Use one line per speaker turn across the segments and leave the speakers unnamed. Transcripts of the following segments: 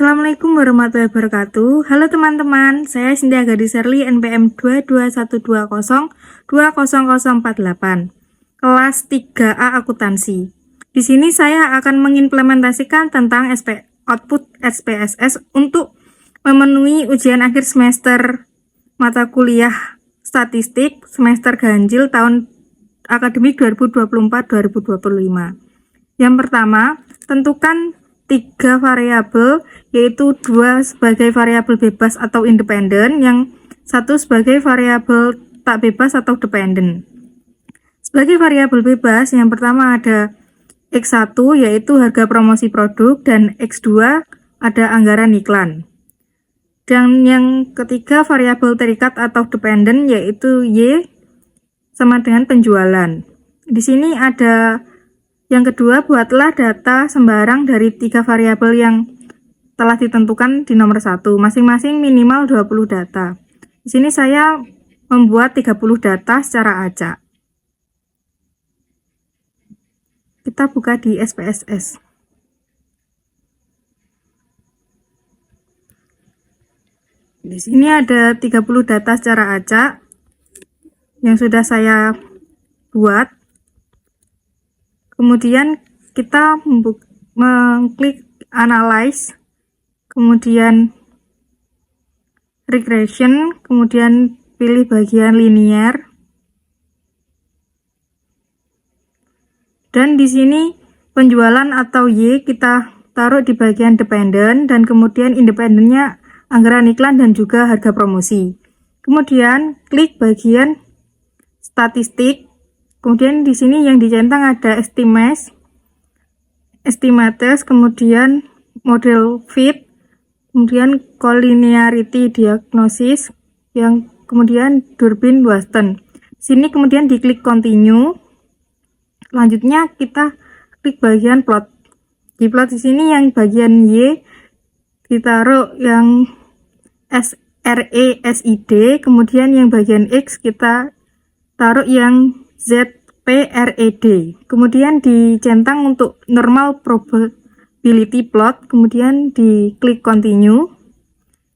Assalamualaikum warahmatullahi wabarakatuh. Halo teman-teman, saya Cynthia Gadis Serly NPM 22120200048, kelas 3A akuntansi. Di sini saya akan mengimplementasikan tentang output SPSS untuk memenuhi ujian akhir semester mata kuliah statistik semester ganjil tahun akademik 2024-2025. Yang pertama, tentukan 3 variabel, yaitu 2 sebagai variabel bebas atau independen, yang 1 sebagai variabel tak bebas atau dependen. Sebagai variabel bebas, yang pertama ada X1 yaitu harga promosi produk, dan X2 ada anggaran iklan. Dan yang ketiga variabel terikat atau dependen yaitu Y sama dengan penjualan. Di sini ada yang kedua, buatlah data sembarang dari 3 variabel yang telah ditentukan di nomor 1, masing-masing minimal 20 data. Di sini saya membuat 30 data secara acak. Kita buka di SPSS. Di sini ada 30 data secara acak yang sudah saya buat. Kemudian kita mengklik analyze, kemudian regression, kemudian pilih bagian linear. Dan di sini penjualan atau Y kita taruh di bagian dependen, dan kemudian independennya anggaran iklan dan juga harga promosi. Kemudian klik bagian statistik. Kemudian di sini yang dicentang ada estimates, kemudian model fit, kemudian collinearity diagnosis, yang kemudian Durbin-Waston. Sini kemudian diklik continue. Selanjutnya kita klik bagian plot. Di plot di sini yang bagian Y ditaruh yang SRESID, kemudian yang bagian X kita taruh yang ZPRED, kemudian dicentang untuk normal probability plot, kemudian diklik continue,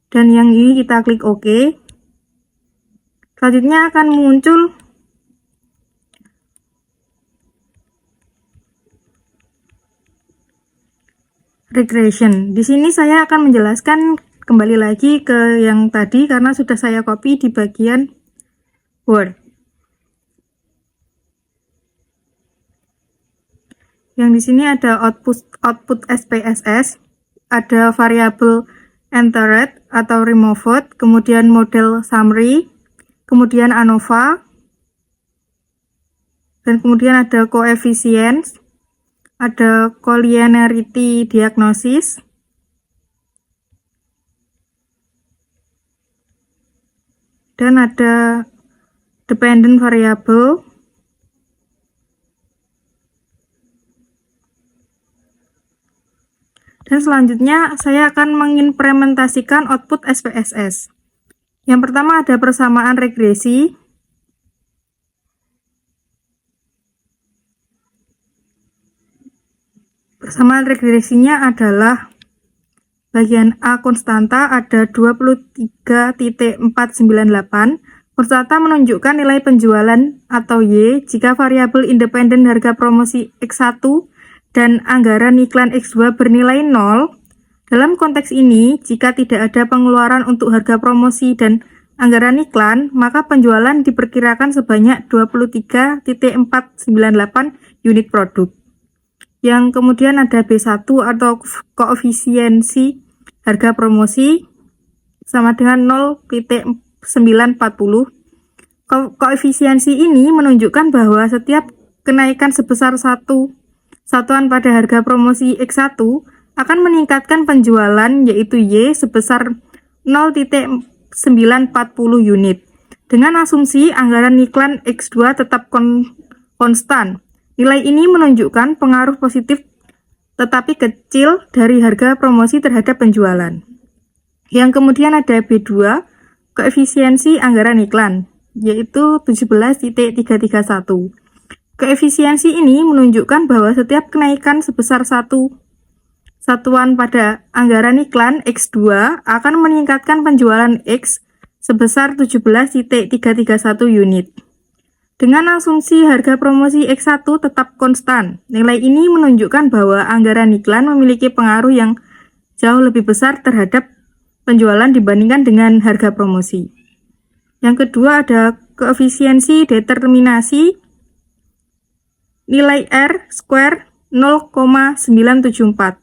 dan yang ini kita klik OK. Selanjutnya akan muncul regression. Di sini saya akan menjelaskan kembali lagi ke yang tadi karena sudah saya copy di bagian Word. Yang di sini ada output SPSS, ada variabel entered atau removed, kemudian model summary, kemudian ANOVA, dan kemudian ada coefficients, ada collinearity diagnosis, dan ada dependent variable. Dan selanjutnya saya akan mengimplementasikan output SPSS. Yang pertama ada persamaan regresi. Persamaan regresinya adalah bagian A konstanta ada 23.498. Konstanta menunjukkan nilai penjualan atau Y jika variabel independen harga promosi X1 dan anggaran iklan X2 bernilai 0. Dalam konteks ini, jika tidak ada pengeluaran untuk harga promosi dan anggaran iklan, maka penjualan diperkirakan sebanyak 23.498 unit produk. Yang kemudian ada B1 atau koefisiensi harga promosi sama dengan 0.940. Koefisiensi ini menunjukkan bahwa setiap kenaikan sebesar satuan pada harga promosi X1 akan meningkatkan penjualan yaitu Y sebesar 0.940 unit. Dengan asumsi anggaran iklan X2 tetap konstan. Nilai ini menunjukkan pengaruh positif tetapi kecil dari harga promosi terhadap penjualan. Yang kemudian ada B2, koefisiensi anggaran iklan, yaitu 17.331. Koefisiensi ini menunjukkan bahwa setiap kenaikan sebesar satuan pada anggaran iklan X2 akan meningkatkan penjualan X sebesar 17,331 unit. Dengan asumsi harga promosi X1 tetap konstan, nilai ini menunjukkan bahwa anggaran iklan memiliki pengaruh yang jauh lebih besar terhadap penjualan dibandingkan dengan harga promosi. Yang kedua ada koefisiensi determinasi nilai R square 0,974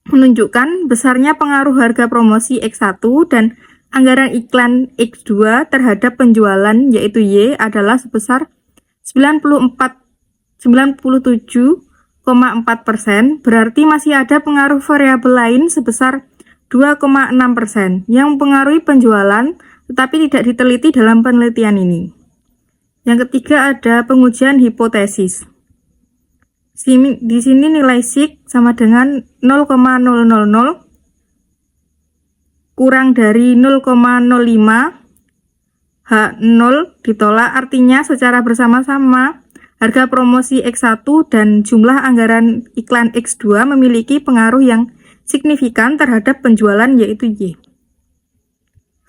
menunjukkan besarnya pengaruh harga promosi X1 dan anggaran iklan X2 terhadap penjualan yaitu Y adalah sebesar 97,4%, berarti masih ada pengaruh variabel lain sebesar 2,6% yang mempengaruhi penjualan tetapi tidak diteliti dalam penelitian ini. Yang ketiga ada pengujian hipotesis. Di sini nilai SIG sama dengan 0,000 kurang dari 0,05 H0 ditolak, artinya secara bersama-sama harga promosi X1 dan jumlah anggaran iklan X2 memiliki pengaruh yang signifikan terhadap penjualan yaitu Y.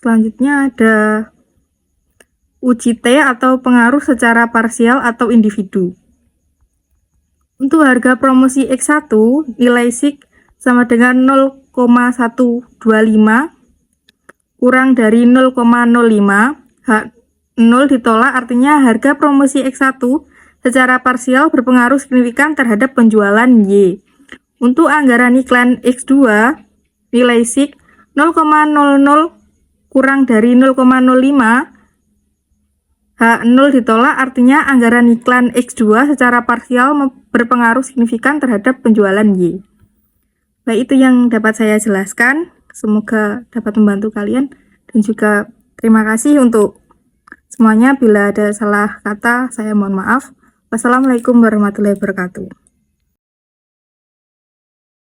Selanjutnya ada uji T atau pengaruh secara parsial atau individu. Untuk harga promosi X1, nilai SIG sama dengan 0,125 kurang dari 0,05 H0 ditolak, artinya harga promosi X1 secara parsial berpengaruh signifikan terhadap penjualan Y. Untuk anggaran iklan X2, nilai SIG 0,00 kurang dari 0,05 H0 ditolak, artinya anggaran iklan X2 secara parsial berpengaruh signifikan terhadap penjualan Y. Baik, itu yang dapat saya jelaskan. Semoga dapat membantu kalian dan juga terima kasih untuk semuanya. Bila ada salah kata, saya mohon maaf. Wassalamualaikum warahmatullahi wabarakatuh.